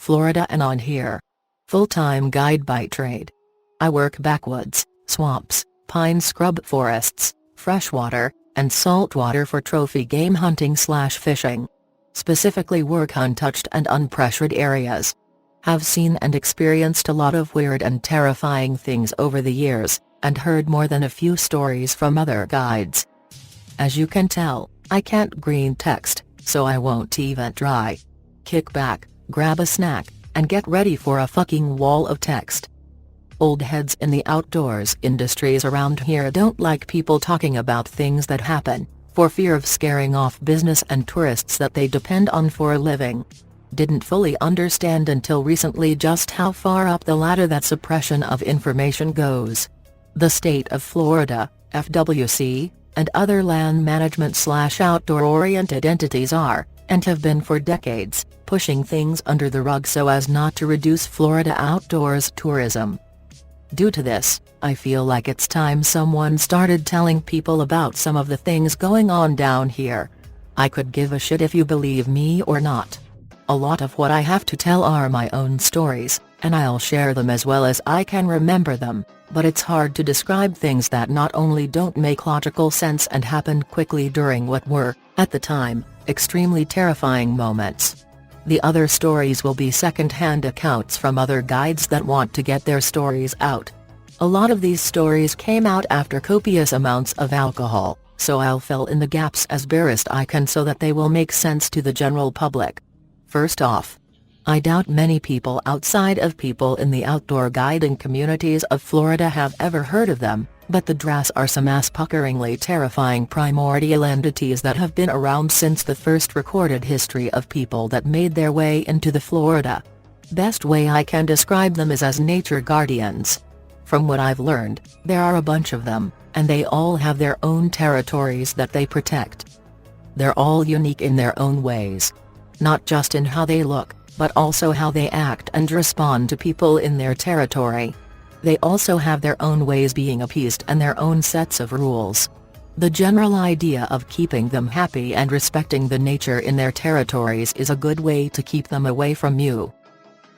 Florida Anon here. Full-time guide by trade. I work backwoods, swamps, pine scrub forests, freshwater, and saltwater for trophy game hunting/fishing. Specifically work untouched and unpressured areas. Have seen and experienced a lot of weird and terrifying things over the years, and heard more than a few stories from other guides. As you can tell, I can't green text, so I won't even try. Kick back, grab a snack, and get ready for a fucking wall of text. Old heads in the outdoors industries around here don't like people talking about things that happen, for fear of scaring off business and tourists that they depend on for a living. Didn't fully understand until recently just how far up the ladder that suppression of information goes. The state of Florida, FWC, and other land management/outdoor-oriented entities are, and have been for decades, pushing things under the rug so as not to reduce Florida outdoors tourism. Due to this, I feel like it's time someone started telling people about some of the things going on down here. I could give a shit if you believe me or not. A lot of what I have to tell are my own stories, and I'll share them as well as I can remember them, but it's hard to describe things that not only don't make logical sense and happened quickly during what were, at the time, extremely terrifying moments. The other stories will be second-hand accounts from other guides that want to get their stories out. A lot of these stories came out after copious amounts of alcohol, so I'll fill in the gaps as best I can so that they will make sense to the general public. First off, I doubt many people outside of people in the outdoor guiding communities of Florida have ever heard of them, but the Dras are some ass-puckeringly terrifying primordial entities that have been around since the first recorded history of people that made their way into the Florida. Best way I can describe them is as nature guardians. From what I've learned, there are a bunch of them, and they all have their own territories that they protect. They're all unique in their own ways. Not just in how they look, but also how they act and respond to people in their territory. They also have their own ways being appeased and their own sets of rules. The general idea of keeping them happy and respecting the nature in their territories is a good way to keep them away from you.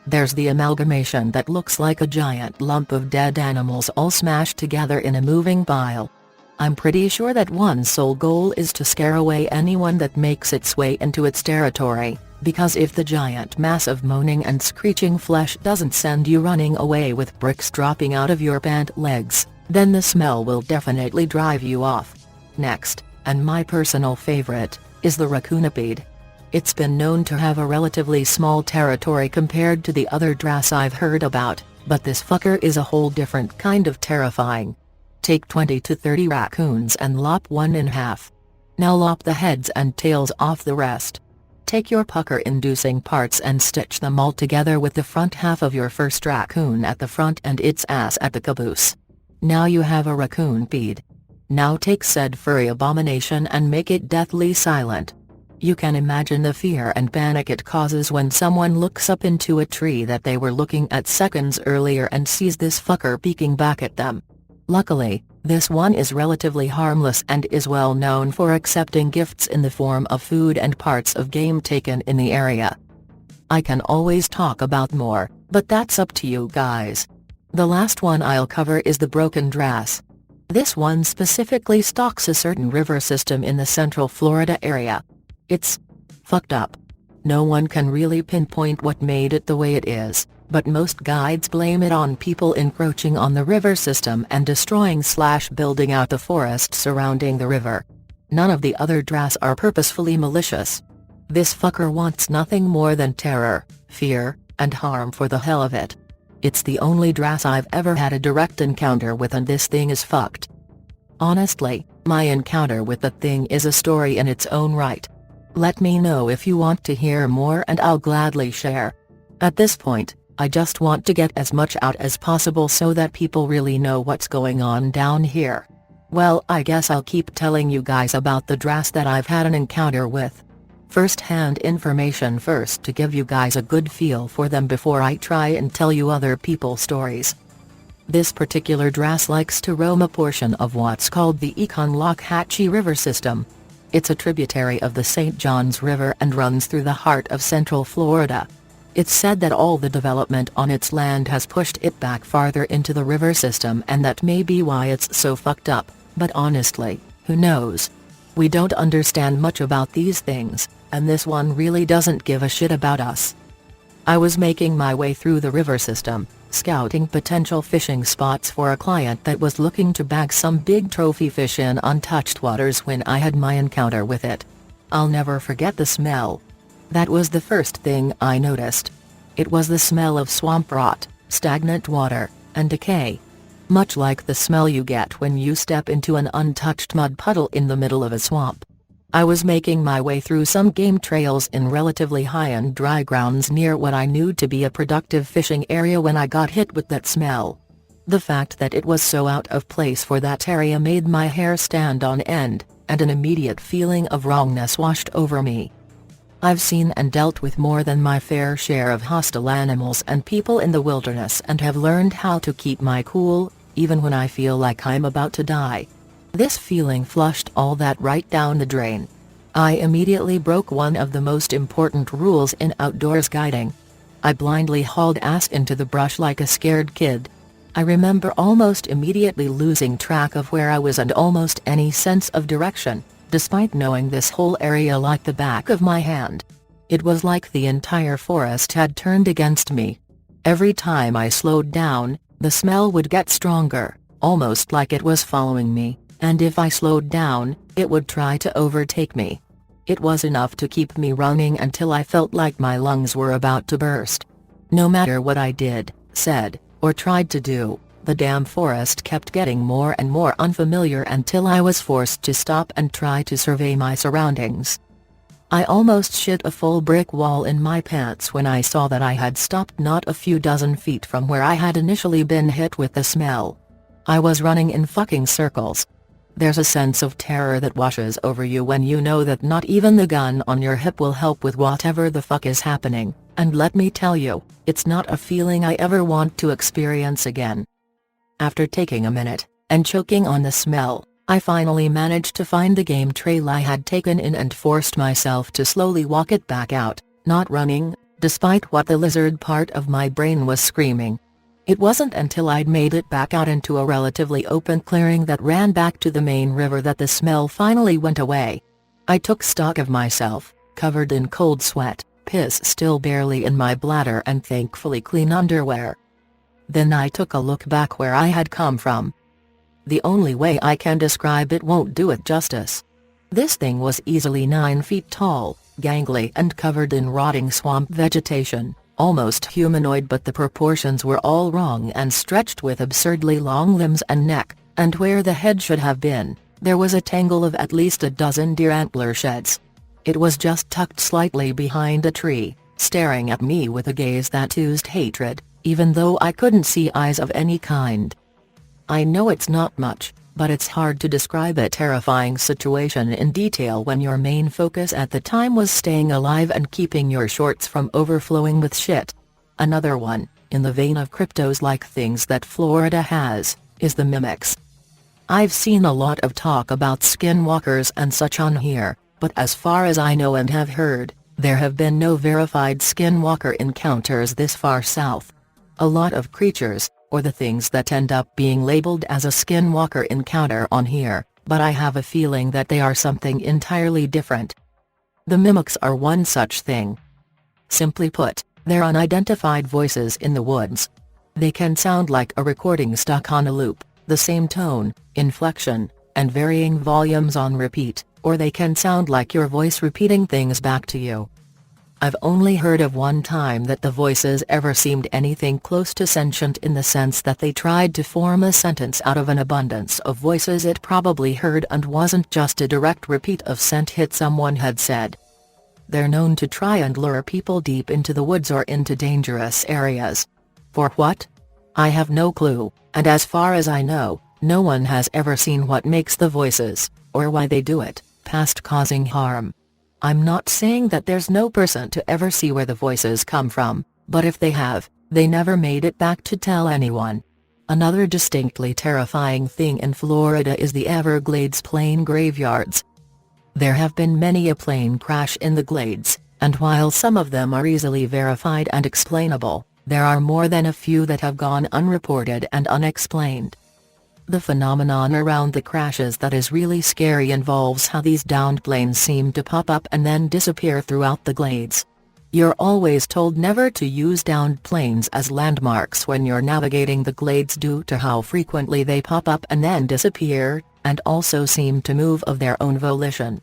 There's the amalgamation that looks like a giant lump of dead animals all smashed together in a moving pile. I'm pretty sure that one's sole goal is to scare away anyone that makes its way into its territory, because if the giant mass of moaning and screeching flesh doesn't send you running away with bricks dropping out of your pant legs, then the smell will definitely drive you off. Next, and my personal favorite, is the raccoonipede. It's been known to have a relatively small territory compared to the other Dras I've heard about, but this fucker is a whole different kind of terrifying. Take 20 to 30 raccoons and lop one in half. Now lop the heads and tails off the rest. Take your pucker-inducing parts and stitch them all together with the front half of your first raccoon at the front and its ass at the caboose. Now you have a raccoon-pede. Now take said furry abomination and make it deathly silent. You can imagine the fear and panic it causes when someone looks up into a tree that they were looking at seconds earlier and sees this fucker peeking back at them. Luckily, this one is relatively harmless and is well known for accepting gifts in the form of food and parts of game taken in the area. I can always talk about more, but that's up to you guys. The last one I'll cover is the broken Dras. This one specifically stalks a certain river system in the central Florida area. It's fucked up. No one can really pinpoint what made it the way it is, but most guides blame it on people encroaching on the river system and destroying/building out the forest surrounding the river. None of the other Dras are purposefully malicious. This fucker wants nothing more than terror, fear, and harm for the hell of it. It's the only Dras I've ever had a direct encounter with, and this thing is fucked. Honestly, my encounter with the thing is a story in its own right. Let me know if you want to hear more and I'll gladly share. At this point, I just want to get as much out as possible so that people really know what's going on down here. Well, I guess I'll keep telling you guys about the Dras that I've had an encounter with. First-hand information first to give you guys a good feel for them before I try and tell you other people's stories. This particular Dras likes to roam a portion of what's called the Econlockhatchee River system. It's a tributary of the St. Johns River and runs through the heart of central Florida. It's said that all the development on its land has pushed it back farther into the river system, and that may be why it's so fucked up, but honestly, who knows? We don't understand much about these things, and this one really doesn't give a shit about us. I was making my way through the river system, scouting potential fishing spots for a client that was looking to bag some big trophy fish in untouched waters when I had my encounter with it. I'll never forget the smell. That was the first thing I noticed. It was the smell of swamp rot, stagnant water, and decay. Much like the smell you get when you step into an untouched mud puddle in the middle of a swamp. I was making my way through some game trails in relatively high and dry grounds near what I knew to be a productive fishing area when I got hit with that smell. The fact that it was so out of place for that area made my hair stand on end, and an immediate feeling of wrongness washed over me. I've seen and dealt with more than my fair share of hostile animals and people in the wilderness, and have learned how to keep my cool, even when I feel like I'm about to die. This feeling flushed all that right down the drain. I immediately broke one of the most important rules in outdoors guiding. I blindly hauled ass into the brush like a scared kid. I remember almost immediately losing track of where I was and almost any sense of direction, despite knowing this whole area like the back of my hand. It was like the entire forest had turned against me. Every time I slowed down, the smell would get stronger, almost like it was following me, and if I slowed down, it would try to overtake me. It was enough to keep me running until I felt like my lungs were about to burst. No matter what I did, said, or tried to do, the damn forest kept getting more and more unfamiliar until I was forced to stop and try to survey my surroundings. I almost shit a full brick wall in my pants when I saw that I had stopped not a few dozen feet from where I had initially been hit with the smell. I was running in fucking circles. There's a sense of terror that washes over you when you know that not even the gun on your hip will help with whatever the fuck is happening, and let me tell you, it's not a feeling I ever want to experience again. After taking a minute, and choking on the smell, I finally managed to find the game trail I had taken in and forced myself to slowly walk it back out, not running, despite what the lizard part of my brain was screaming. It wasn't until I'd made it back out into a relatively open clearing that ran back to the main river that the smell finally went away. I took stock of myself, covered in cold sweat, piss still barely in my bladder and thankfully clean underwear. Then I took a look back where I had come from. The only way I can describe it won't do it justice. This thing was easily 9 feet tall, gangly and covered in rotting swamp vegetation. Almost humanoid, but the proportions were all wrong and stretched with absurdly long limbs and neck, and where the head should have been, there was a tangle of at least a dozen deer antler sheds. It was just tucked slightly behind a tree, staring at me with a gaze that oozed hatred, even though I couldn't see eyes of any kind. I know it's not much, but it's hard to describe a terrifying situation in detail when your main focus at the time was staying alive and keeping your shorts from overflowing with shit. Another one, in the vein of cryptos-like things that Florida has, is the mimics. I've seen a lot of talk about skinwalkers and such on here, but as far as I know and have heard, there have been no verified skinwalker encounters this far south. A lot of creatures, or the things that end up being labeled as a skinwalker encounter on here, but I have a feeling that they are something entirely different. The mimics are one such thing. Simply put, they're unidentified voices in the woods. They can sound like a recording stuck on a loop, the same tone, inflection, and varying volumes on repeat, or they can sound like your voice repeating things back to you. I've only heard of one time that the voices ever seemed anything close to sentient, in the sense that they tried to form a sentence out of an abundance of voices it probably heard and wasn't just a direct repeat of sent hit someone had said. They're known to try and lure people deep into the woods or into dangerous areas. For what? I have no clue, and as far as I know, no one has ever seen what makes the voices, or why they do it, past causing harm. I'm not saying that there's no person to ever see where the voices come from, but if they have, they never made it back to tell anyone. Another distinctly terrifying thing in Florida is the Everglades plane graveyards. There have been many a plane crash in the Glades, and while some of them are easily verified and explainable, there are more than a few that have gone unreported and unexplained. The phenomenon around the crashes that is really scary involves how these downed planes seem to pop up and then disappear throughout the glades. You're always told never to use downed planes as landmarks when you're navigating the glades due to how frequently they pop up and then disappear, and also seem to move of their own volition.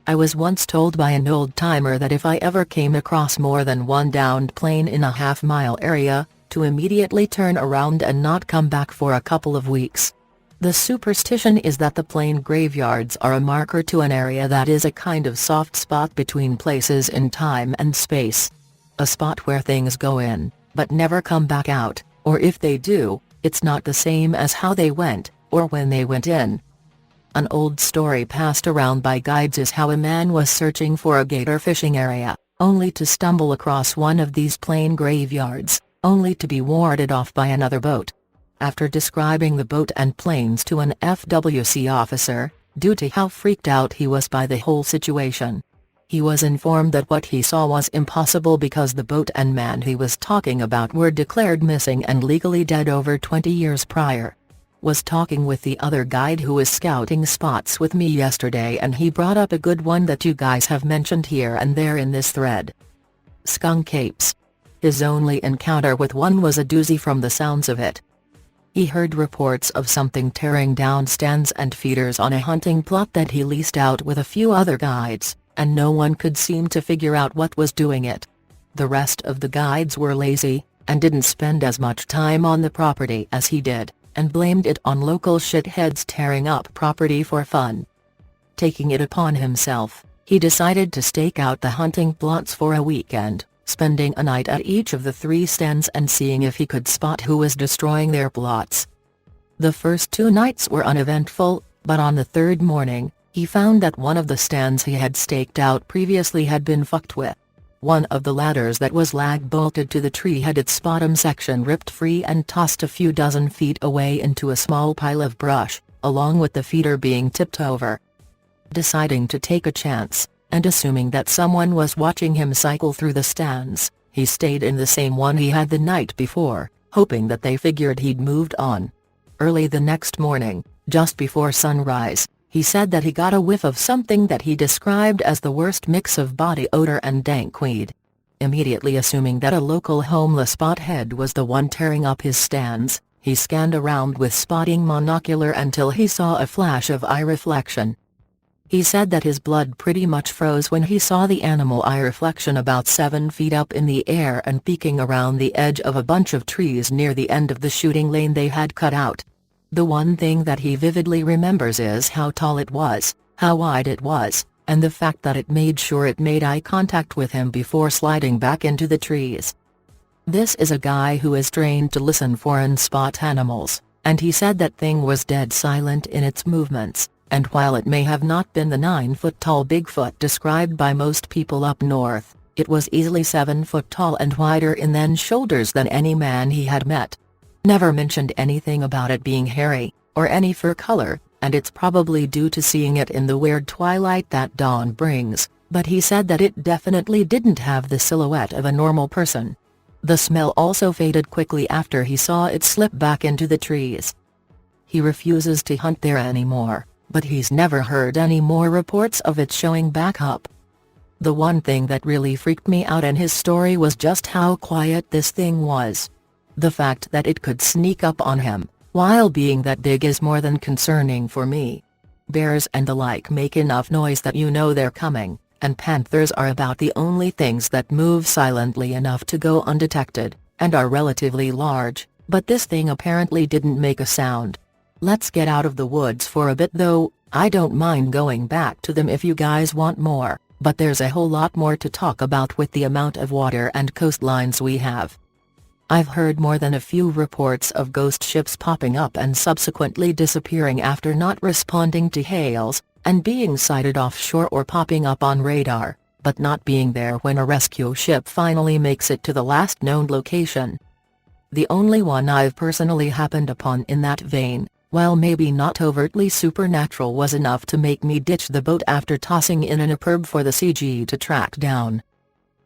I was once told by an old-timer that if I ever came across more than one downed plane in a half-mile area, to immediately turn around and not come back for a couple of weeks. The superstition is that the plane graveyards are a marker to an area that is a kind of soft spot between places in time and space. A spot where things go in, but never come back out, or if they do, it's not the same as how they went, or when they went in. An old story passed around by guides is how a man was searching for a gator fishing area, only to stumble across one of these plane graveyards, only to be warded off by another boat. After describing the boat and planes to an FWC officer, due to how freaked out he was by the whole situation, he was informed that what he saw was impossible because the boat and man he was talking about were declared missing and legally dead over 20 years prior. Was talking with the other guide who was scouting spots with me yesterday, and he brought up a good one that you guys have mentioned here and there in this thread. Skunk apes. His only encounter with one was a doozy from the sounds of it. He heard reports of something tearing down stands and feeders on a hunting plot that he leased out with a few other guides, and no one could seem to figure out what was doing it. The rest of the guides were lazy, and didn't spend as much time on the property as he did, and blamed it on local shitheads tearing up property for fun. Taking it upon himself, he decided to stake out the hunting plots for a weekend, spending a night at each of the 3 stands and seeing if he could spot who was destroying their plots. The first 2 nights were uneventful, but on the 3rd morning, he found that one of the stands he had staked out previously had been fucked with. One of the ladders that was lag-bolted to the tree had its bottom section ripped free and tossed a few dozen feet away into a small pile of brush, along with the feeder being tipped over. Deciding to take a chance, and assuming that someone was watching him cycle through the stands, he stayed in the same one he had the night before, hoping that they figured he'd moved on. Early the next morning, just before sunrise, he said that he got a whiff of something that he described as the worst mix of body odor and dank weed. Immediately assuming that a local homeless spothead was the one tearing up his stands, he scanned around with spotting monocular until he saw a flash of eye reflection. He said that his blood pretty much froze when he saw the animal eye reflection about 7 feet up in the air and peeking around the edge of a bunch of trees near the end of the shooting lane they had cut out. The one thing that he vividly remembers is how tall it was, how wide it was, and the fact that it made sure it made eye contact with him before sliding back into the trees. This is a guy who is trained to listen for and spot animals, and he said that thing was dead silent in its movements. And while it may have not been the 9-foot-tall Bigfoot described by most people up north, it was easily 7 foot tall and wider in then shoulders than any man he had met. Never mentioned anything about it being hairy, or any fur color, and it's probably due to seeing it in the weird twilight that dawn brings, but he said that it definitely didn't have the silhouette of a normal person. The smell also faded quickly after he saw it slip back into the trees. He refuses to hunt there anymore, but he's never heard any more reports of it showing back up. The one thing that really freaked me out in his story was just how quiet this thing was. The fact that it could sneak up on him, while being that big, is more than concerning for me. Bears and the like make enough noise that you know they're coming, and panthers are about the only things that move silently enough to go undetected, and are relatively large, but this thing apparently didn't make a sound. Let's get out of the woods for a bit though. I don't mind going back to them if you guys want more, but there's a whole lot more to talk about with the amount of water and coastlines we have. I've heard more than a few reports of ghost ships popping up and subsequently disappearing after not responding to hails, and being sighted offshore or popping up on radar, but not being there when a rescue ship finally makes it to the last known location. The only one I've personally happened upon in that vein, while maybe not overtly supernatural, was enough to make me ditch the boat after tossing in an EPIRB for the CG to track down.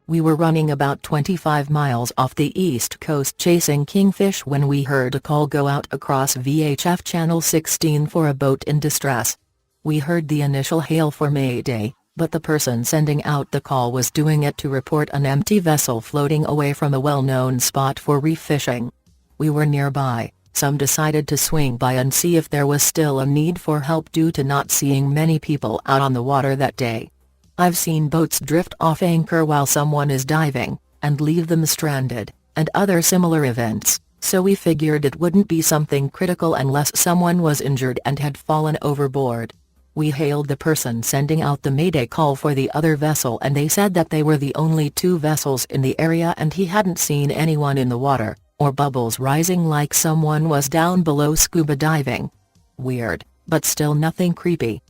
We were running about 25 miles off the east coast chasing kingfish when we heard a call go out across VHF channel 16 for a boat in distress. We heard the initial hail for Mayday, but the person sending out the call was doing it to report an empty vessel floating away from a well-known spot for reef fishing. We were nearby. Some decided to swing by and see if there was still a need for help due to not seeing many people out on the water that day. I've seen boats drift off anchor while someone is diving, and leave them stranded, and other similar events, so we figured it wouldn't be something critical unless someone was injured and had fallen overboard. We hailed the person sending out the Mayday call for the other vessel and they said that they were the only two vessels in the area and he hadn't seen anyone in the water, or bubbles rising like someone was down below scuba diving. Weird, but still nothing creepy.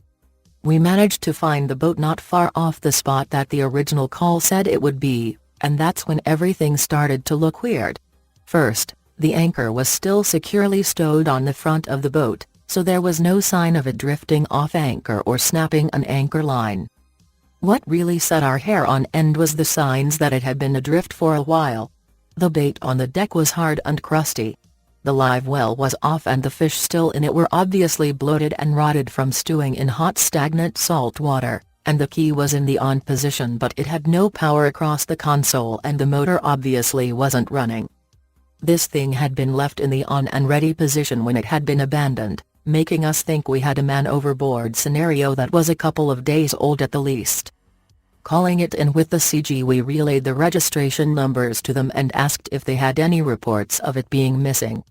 We managed to find the boat not far off the spot that the original call said it would be, and that's when everything started to look weird. First, the anchor was still securely stowed on the front of the boat, so there was no sign of it drifting off anchor or snapping an anchor line. What really set our hair on end was the signs that it had been adrift for a while. The bait on the deck was hard and crusty. The live well was off and the fish still in it were obviously bloated and rotted from stewing in hot stagnant salt water, and the key was in the on position but it had no power across the console and the motor obviously wasn't running. This thing had been left in the on and ready position when it had been abandoned, making us think we had a man overboard scenario that was a couple of days old at the least. Calling it in with the CG, we relayed the registration numbers to them and asked if they had any reports of it being missing.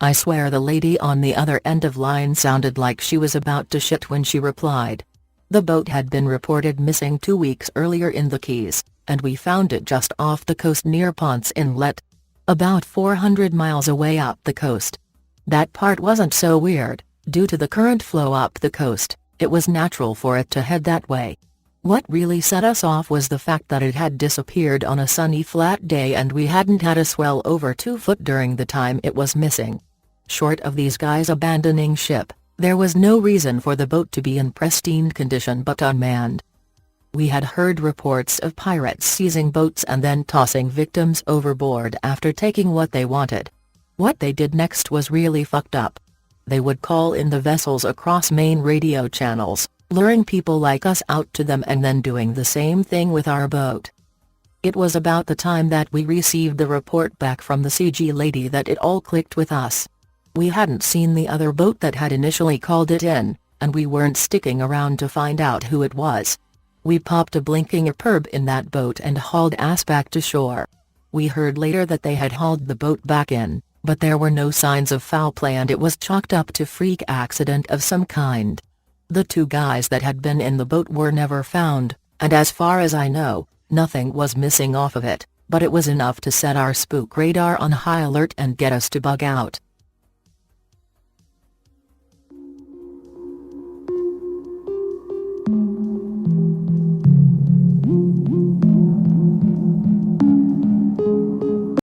I swear the lady on the other end of line sounded like she was about to shit when she replied. The boat had been reported missing 2 weeks earlier in the Keys, and we found it just off the coast near Ponce Inlet. About 400 miles away up the coast. That part wasn't so weird, due to the current flow up the coast, it was natural for it to head that way. What really set us off was the fact that it had disappeared on a sunny flat day and we hadn't had a swell over 2 foot during the time it was missing. Short of these guys abandoning ship, there was no reason for the boat to be in pristine condition but unmanned. We had heard reports of pirates seizing boats and then tossing victims overboard after taking what they wanted. What they did next was really fucked up. They would call in the vessels across main radio channels, luring people like us out to them and then doing the same thing with our boat. It was about the time that we received the report back from the CG lady that it all clicked with us. We hadn't seen the other boat that had initially called it in, and we weren't sticking around to find out who it was. We popped a blinking perb in that boat and hauled ass back to shore. We heard later that they had hauled the boat back in, but there were no signs of foul play and it was chalked up to freak accident of some kind. The 2 guys that had been in the boat were never found, and as far as I know, nothing was missing off of it, but it was enough to set our spook radar on high alert and get us to bug out.